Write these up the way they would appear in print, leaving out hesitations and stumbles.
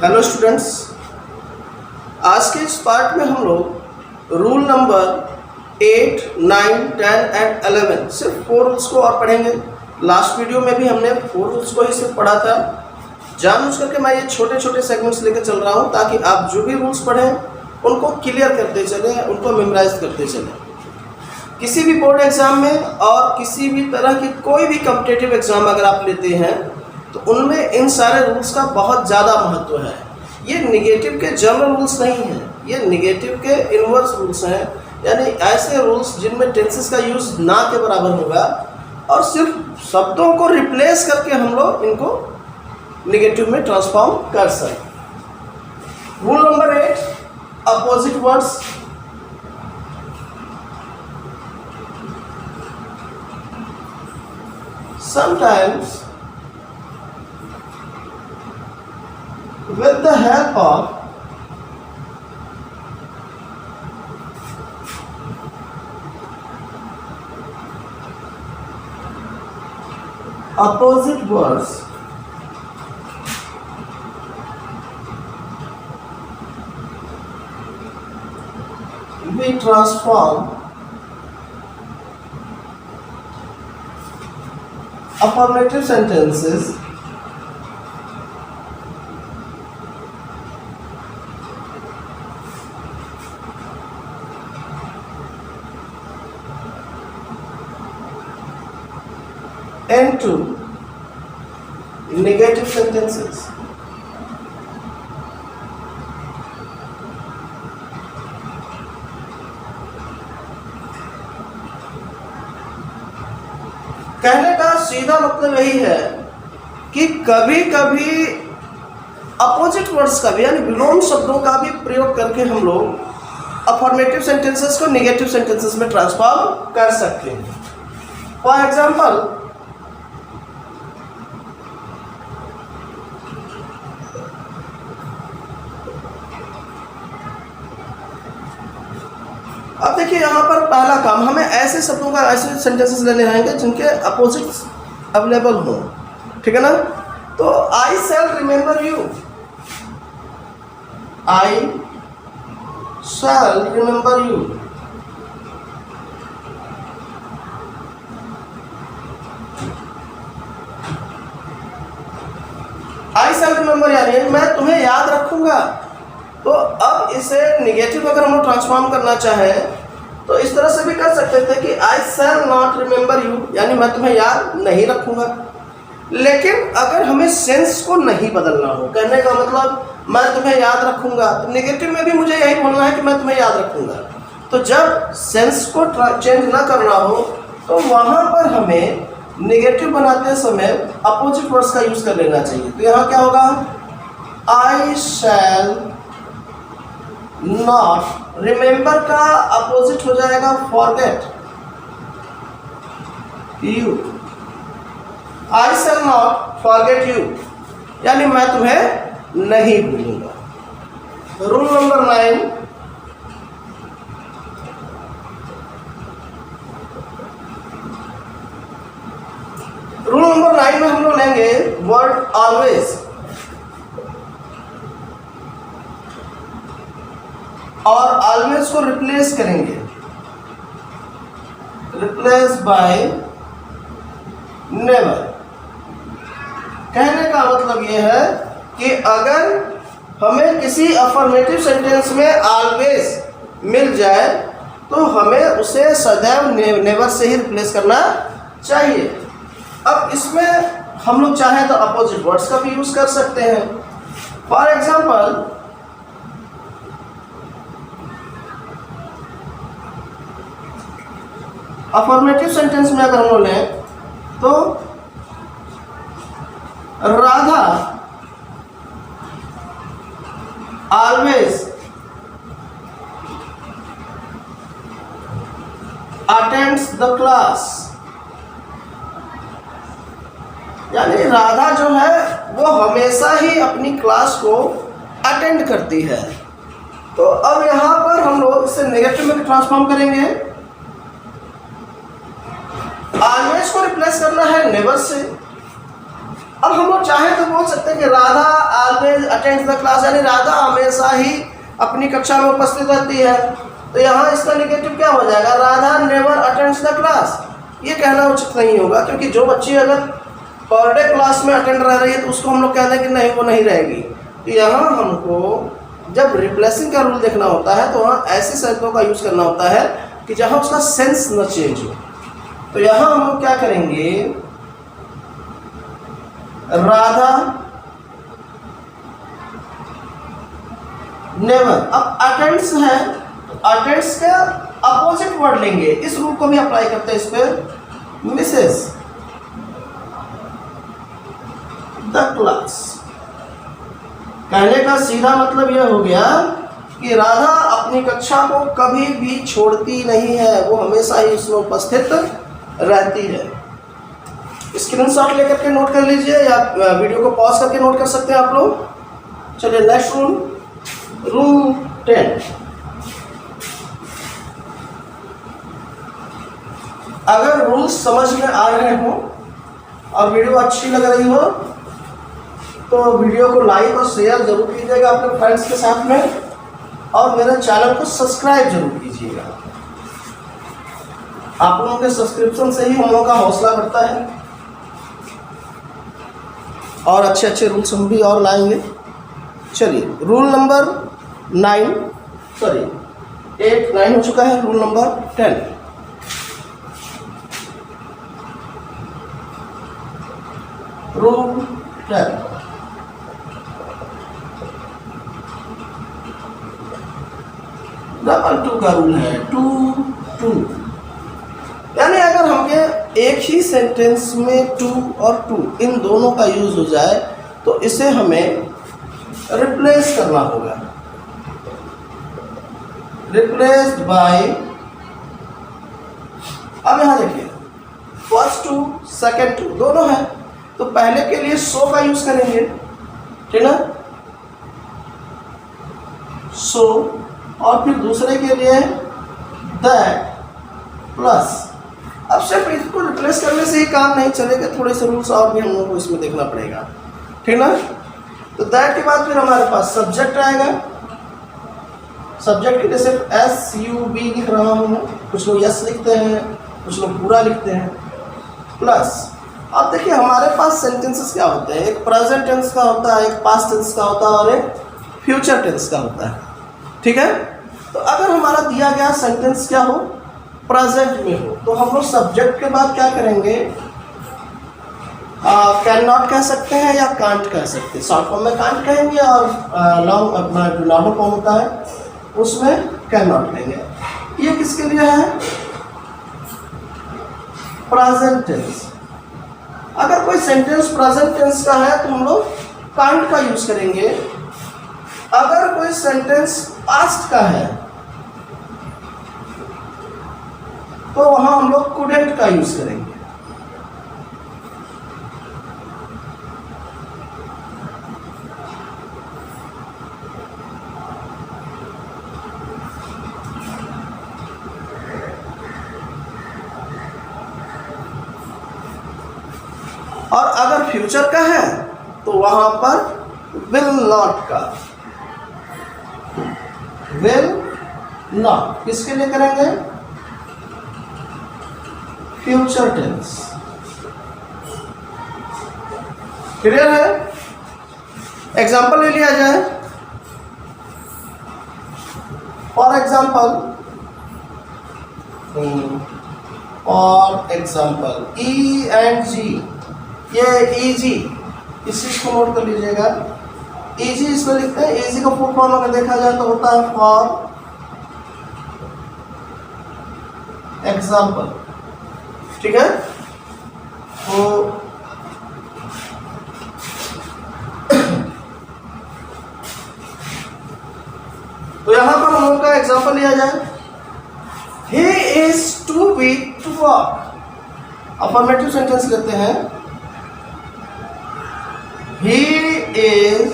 Hello students, आज के इस पार्ट में हम लोग रूल नंबर 8, 9, 10 एंड 11 सिर्फ 4 रूल्स को और पढ़ेंगे। लास्ट वीडियो में भी हमने 4 रूल्स को ही सिर्फ पढ़ा था। जानबूझ करके मैं ये छोटे छोटे सेगमेंट्स लेकर चल रहा हूँ ताकि आप जो भी रूल्स पढ़ें उनको क्लियर करते चलें, उनको मेमोराइज करते चलें। किसी भी बोर्ड एग्ज़ाम में और किसी भी तरह की कोई भी कॉम्पिटिटिव एग्ज़ाम अगर आप लेते हैं तो उनमें इन सारे रूल्स का बहुत ज़्यादा महत्व है। ये निगेटिव के जनरल रूल्स नहीं हैं, ये निगेटिव के इन्वर्स रूल्स हैं, यानी ऐसे रूल्स जिनमें टेंसेस का यूज़ ना के बराबर होगा और सिर्फ शब्दों को रिप्लेस करके हम लोग इनको निगेटिव में ट्रांसफॉर्म कर सकते। Rule number 8, opposite words. Sometimes with the help of opposite words we transform affirmative sentences into negative sentences. कहने का सीधा मतलब यही है कि कभी कभी अपोजिट वर्ड्स का भी यानी विलोम शब्दों का भी प्रयोग करके हम लोग अफर्मेटिव सेंटेंसेस को नेगेटिव सेंटेंसेस में ट्रांसफॉर्म कर सकते हैं। फॉर एग्जाम्पल, अब देखिए यहाँ पर पहला काम, हमें ऐसे शब्दों का ऐसे सेंटेंसेस लेने आएंगे जिनके अपोजिट्स अवेलेबल हो, ठीक है ना। तो I shall remember you, I shall remember you. I shall remember यानी मैं तुम्हें याद रखूंगा। तो अब इसे निगेटिव अगर हम लोग ट्रांसफॉर्म करना चाहें तो इस तरह से भी कर सकते थे कि आई शैल नॉट रिमेंबर यू, यानी मैं तुम्हें याद नहीं रखूंगा। लेकिन अगर हमें सेंस को नहीं बदलना हो, कहने का मतलब मैं तुम्हें याद रखूंगा, तो निगेटिव में भी मुझे यही बोलना है कि मैं तुम्हें याद रखूंगा। तो जब सेंस को चेंज ना करना हो तो वहाँ पर हमें निगेटिव बनाते समय अपोजिट वर्ड्स का यूज कर लेना चाहिए। तो यहाँ क्या होगा, आई शैल नॉट रिमेंबर का अपोजिट हो जाएगा forget you. I shall not forget you यानी मैं तुम्हें नहीं भूलूंगा। रूल नंबर 9, रूल नंबर 9 में हम लोग लेंगे वर्ड ऑलवेज और ऑलवेज को रिप्लेस करेंगे, रिप्लेस बाय नेवर। कहने का मतलब यह है कि अगर हमें किसी अफर्मेटिव सेंटेंस में ऑलवेज मिल जाए तो हमें उसे सदैव नेवर से ही रिप्लेस करना चाहिए। अब इसमें हम लोग चाहें तो अपोजिट वर्ड्स का भी यूज कर सकते हैं। फॉर एग्जाम्पल, अफर्मेटिव सेंटेंस में अगर हम लोग लें तो Radha always attends the class, यानी राधा जो है वो हमेशा ही अपनी क्लास को अटेंड करती है। तो अब यहाँ पर हम लोग इसे नेगेटिव में ट्रांसफॉर्म करेंगे। ऑलवेज को रिप्लेस करना है नेवर से। अब हम लोग चाहें तो बोल सकते हैं कि Radha always attends the class, यानी राधा हमेशा ही अपनी कक्षा में उपस्थित रहती है। तो यहाँ इसका निगेटिव क्या हो जाएगा, Radha never attends the class. ये कहना उचित नहीं होगा, क्योंकि जो बच्ची अगर पर डे क्लास में अटेंड रह रही है तो उसको हम लोग कहते हैं कि नहीं वो नहीं रहेगी। तो यहाँ हमको जब रिप्लेसिंग का रूल देखना होता है तो वहाँ ऐसे शब्दों का यूज़ करना होता है कि जहाँ उसका सेंस न चेंज हो। तो यहाँ हम लोग क्या करेंगे, राधा नेवर, अब अटेंड्स है तो अटेंड्स का अपोजिट वर्ड लेंगे, इस रूल को भी अप्लाई करते हैं इस पर, मिसेस द क्लास। कहने का सीधा मतलब यह हो गया कि राधा अपनी कक्षा को कभी भी छोड़ती नहीं है, वो हमेशा ही उसमें उपस्थित रहती है। स्क्रीनशॉट लेकर के नोट कर लीजिए या वीडियो को पॉज करके नोट कर सकते हैं आप लोग। चलिए नेक्स्ट रूल, रूल 10। अगर रूल्स समझ में आ रहे हो और वीडियो अच्छी लग रही हो तो वीडियो को लाइक और शेयर जरूर कीजिएगा अपने फ्रेंड्स के साथ में, और मेरे चैनल को सब्सक्राइब जरूर कीजिएगा। आप लोगों के सब्सक्रिप्शन से ही हम लोगों का हौसला बढ़ता है और अच्छे अच्छे रूल्स हम भी और लाएंगे। चलिए रूल नंबर 9 हो चुका है, रूल नंबर 10। रूल 10, डबल 2 का रूल है, 2 यानी अगर हमें एक ही सेंटेंस में 2 और 2 इन दोनों का यूज हो जाए तो इसे हमें रिप्लेस करना होगा। रिप्लेस्ड बाय, अब यहां देखिए फर्स्ट 2 सेकंड 2 दोनों है, तो पहले के लिए सो का यूज करेंगे, ठीक ना, सो, और फिर दूसरे के लिए दैट प्लस। अब सिर्फ इसको रिप्लेस करने से ही काम नहीं चलेगा, थोड़े से रूल्स और भी हम लोगों को इसमें देखना पड़ेगा, ठीक ना। तो दैट के बाद फिर हमारे पास सब्जेक्ट आएगा, सब्जेक्ट के लिए सिर्फ SUB लिख रहा हूँ, कुछ लोग यस लिखते हैं, कुछ लोग पूरा लिखते हैं, प्लस। अब देखिए हमारे पास सेंटेंसेस क्या होते हैं, एक प्रेजेंट टेंस का होता है, एक पास्ट टेंस का होता है और एक फ्यूचर टेंस का होता है, ठीक है। तो अगर हमारा दिया गया सेंटेंस क्या हो, प्रेजेंट में हो, तो हम लोग सब्जेक्ट के बाद क्या करेंगे, कैन नॉट कह सकते हैं या कांट कह सकते हैं। शॉर्ट फॉर्म में कांट कहेंगे और लॉन्ग अपना जो नॉर्मल फॉर्म होता है उसमें कैन नॉट कहेंगे। ये किसके लिए है, प्रेजेंट टेंस। अगर कोई सेंटेंस प्रेजेंट टेंस का है तो हम लोग कांट का यूज करेंगे, अगर कोई सेंटेंस पास्ट का है तो वहां हम लोग कुडेंट का यूज करेंगे। और अगर फ्यूचर का है तो वहां पर विल नॉट का, विल नॉट किसके लिए करेंगे, फ्यूचर टेंस। क्लियर है। एग्जाम्पल ले लिया जाए, for example E and G, ये EG, इस चीज को नोट कर लीजिएगा। EG इसमें लिखते हैं, EG का फुल फॉर्म अगर देखा जाए तो होता है फॉर एग्जाम्पल, ठीक है। तो यहां पर हम लोग का एग्जाम्पल लिया जाए, he is too weak to walk. Affirmative sentence लेते हैं, he is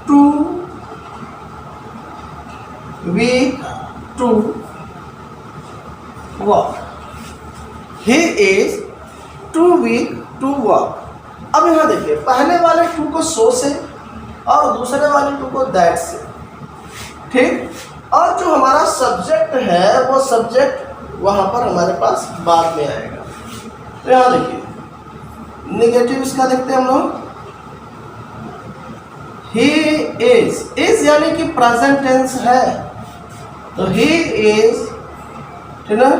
too weak to walk. He is too weak to walk. अब यहाँ देखिए, पहले वाले टू को सो से और दूसरे वाले टू को दैट से, ठीक। और जो हमारा सब्जेक्ट है वो सब्जेक्ट वहाँ पर हमारे पास बाद में आएगा। तो यहाँ देखिए, नेगेटिव इसका देखते हैं हम लोग, ही इज यानी कि प्रेजेंट टेंस है, तो ही इज, ठीक ना,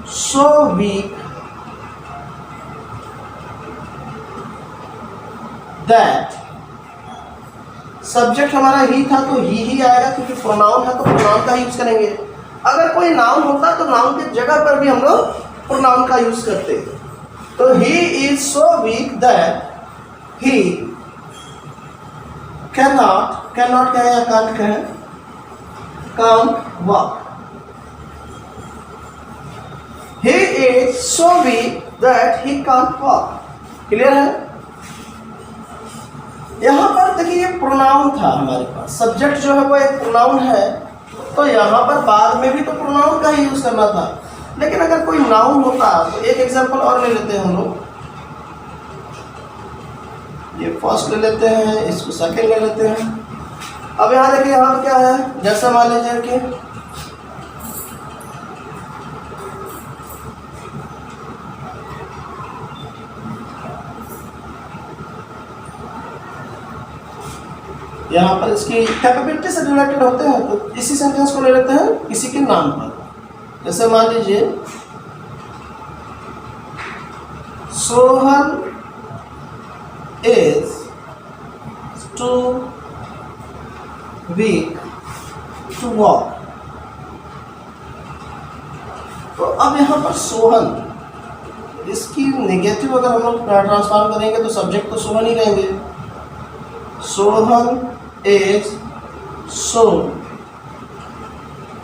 सो वीक दैट, सब्जेक्ट हमारा ही था तो ही आएगा, क्योंकि प्रोनाउन है तो प्रोनाउन का यूज करेंगे। अगर कोई नाउन होता तो नाउन की जगह पर भी हम लोग प्रोनाउन का यूज करते। तो he is so weak that he cannot कहे या कांट कहे, can't walk. He is so weak that he can't walk. Clear है? यहाँ पर देखिए, ये प्रोनाउन था हमारे पास, सब्जेक्ट जो है वो एक प्रोनाउन है, तो यहाँ पर बाद में भी तो प्रोनाउन का ही यूज करना था। लेकिन अगर कोई नाउन होता तो एक एग्जांपल और ले लेते हैं हम लोग, ये फर्स्ट ले लेते हैं, इसको सेकंड ले लेते हैं। अब यहाँ देखिए, यहाँ क्या है, जैसे मान लीजिए कि यहाँ पर इसकी कैपेबिलिटी से रिलेटेड होते हैं, तो इसी सेंटेंस को ले लेते हैं किसी के नाम पर। जैसे मान लीजिए, Sohan is too weak to walk. तो अब यहाँ पर सोहन, इसकी नेगेटिव अगर हम लोग ट्रांसफॉर्म करेंगे तो सब्जेक्ट तो सोहन ही रहेंगे। सोहन इज सो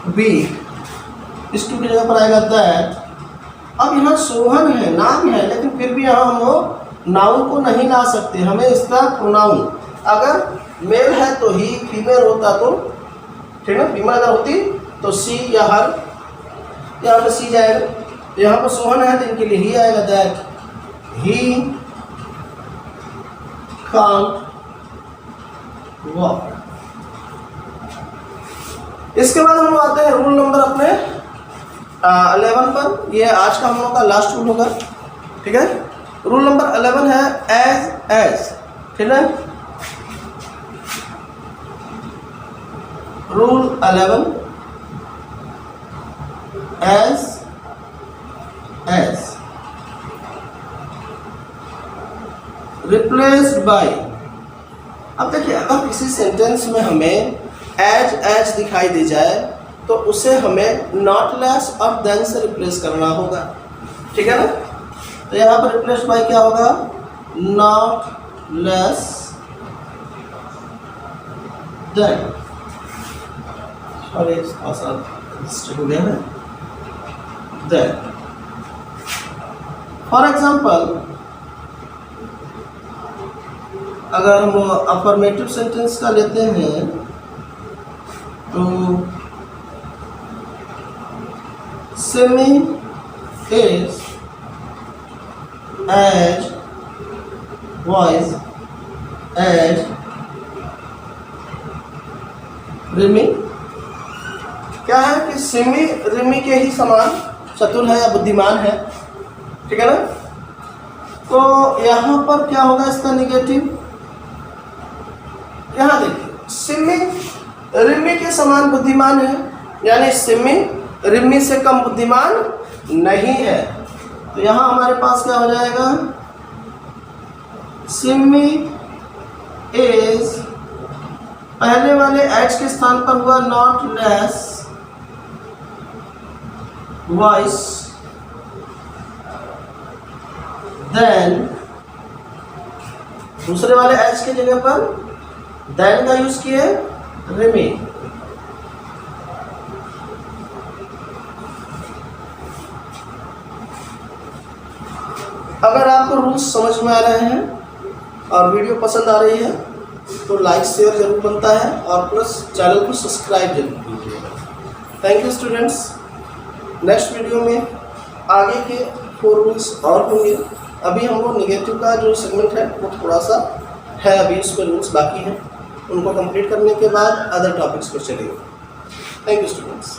वीक, इस टू की जगह पर आएगा दैट। अब यहाँ सोहन है, नाम है, लेकिन फिर भी यहाँ हम लोग नाउन को नहीं ला सकते, हमें इसका प्रोनाउन, अगर मेल है तो ही, फीमेल होता तो, ठीक है, फीमेल अगर होती तो सी या हर, यहाँ पर सी जाएगा। यहाँ पर सोहन है तो इनके लिए ही आएगा, दैट ही कांट वॉक। इसके बाद हम लोग आते हैं रूल नंबर अपने 11 पर। ये आज का हम लोग का लास्ट रूल होगा, ठीक है। रूल नंबर 11 है एज, ठीक है। Rule 11 as replaced by. अब देखिए, अगर किसी सेंटेंस में हमें एज दिखाई दी जाए तो उसे हमें नॉट लेस और देन से रिप्लेस करना होगा, ठीक है ना। तो यहाँ पर रिप्लेस बाय क्या होगा, नॉट लेस देन। सॉरी, हो गया है, देन। फॉर एग्जाम्पल, अगर हम अफर्मेटिव सेंटेंस का लेते हैं तो Simi is as wise as Rimi. क्या है कि सिमी रिमी के ही समान चतुर है या बुद्धिमान है, ठीक है ना। तो यहाँ पर क्या होगा इसका निगेटिव, यहाँ देखिए, सिमी रिमी के समान बुद्धिमान है, यानी सिमी रिमी से कम बुद्धिमान नहीं है। तो यहाँ हमारे पास क्या हो जाएगा, सिमी इज, पहले वाले एच के स्थान पर हुआ नॉट लेस वॉइस देन, दूसरे वाले एच के जगह पर देन का यूज किए रिमी। अगर आपको रूल्स समझ में आ रहे हैं और वीडियो पसंद आ रही है तो लाइक शेयर जरूर बनता है, और प्लस चैनल को सब्सक्राइब जरूर कीजिएगा। Thank you students. Next video में आगे के 4 रूल्स और होंगे। अभी हम लोग नेगेटिव का जो सेगमेंट है वो थोड़ा सा है, अभी उसमें रूल्स बाकी हैं, उनको कंप्लीट करने के बाद अदर टॉपिक्स पर चलेंगे। Thank you students.